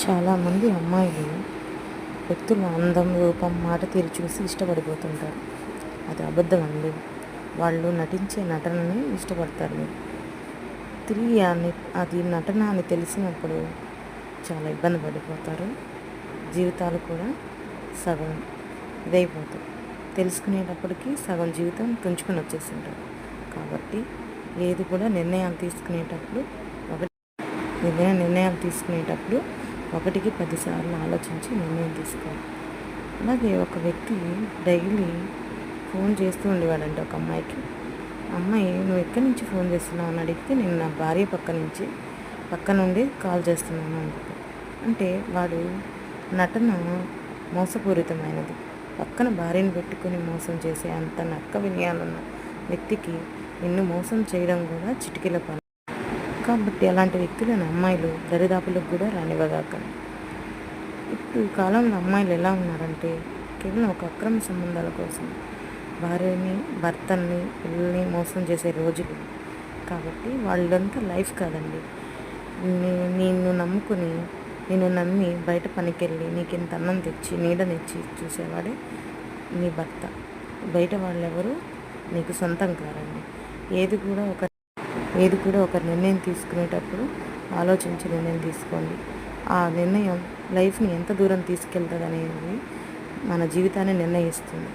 చాలామంది అమ్మాయిలు వ్యక్తుల అందం, రూపం, మాట తీరు చూసి ఇష్టపడిపోతుంటారు. అది అబద్ధం అండి. వాళ్ళు నటించే నటనని ఇష్టపడతారు మీరు. తిరిగి అది నటన అని తెలిసినప్పుడు చాలా ఇబ్బంది పడిపోతారు. జీవితాలు కూడా సగం ఇదైపోతాయి. తెలుసుకునేటప్పటికి సగం జీవితం తుంచుకొని వచ్చేస్తుంటారు. కాబట్టి ఏది కూడా ఏదైనా నిర్ణయాలు తీసుకునేటప్పుడు 1కి 10 సార్లు ఆలోచించి నిర్ణయం తీసుకోవాలి. అలాగే ఒక వ్యక్తి డైలీ ఫోన్ చేస్తూ ఉండేవాడంట ఒక అమ్మాయికి. అమ్మాయి, నువ్వు ఎక్కడి నుంచి ఫోన్ చేస్తున్నావు అని అడిగితే, నేను నా భార్య పక్క నుండి కాల్ చేస్తున్నాను అని చెప్పి. అంటే వాడు నటన మోసపూరితమైనది. పక్కన భార్యను పెట్టుకుని మోసం చేసే అంత నక్క వినయాలున్న వ్యక్తికి నిన్ను మోసం చేయడం కూడా చిటికెల పని. కాబట్టి అలాంటి వ్యక్తులను అమ్మాయిలు దరిదాపులకు కూడా రానివ్వగాకండి. ఇప్పుడు కాలంలో అమ్మాయిలు ఎలా ఉన్నారంటే, కేవలం ఒక అక్రమ సంబంధాల కోసం భార్యని, భర్తని, పిల్లల్ని మోసం చేసే రోజులు. కాబట్టి వాళ్ళంతా లైఫ్ కాదండి. నిన్ను నమ్మి బయట పనికెళ్ళి నీకు ఇంత అన్నం తెచ్చి నీడనిచ్చి చూసేవాడే నీ భర్త. బయట వాళ్ళెవరు నీకు సొంతం కారండి. ఏది కూడా ఒక నిర్ణయం తీసుకునేటప్పుడు ఆలోచించి నిర్ణయం తీసుకోండి. ఆ నిర్ణయం లైఫ్ని ఎంత దూరం తీసుకెళ్తుంది అనేది మన జీవితాన్ని నిర్ణయిస్తుంది.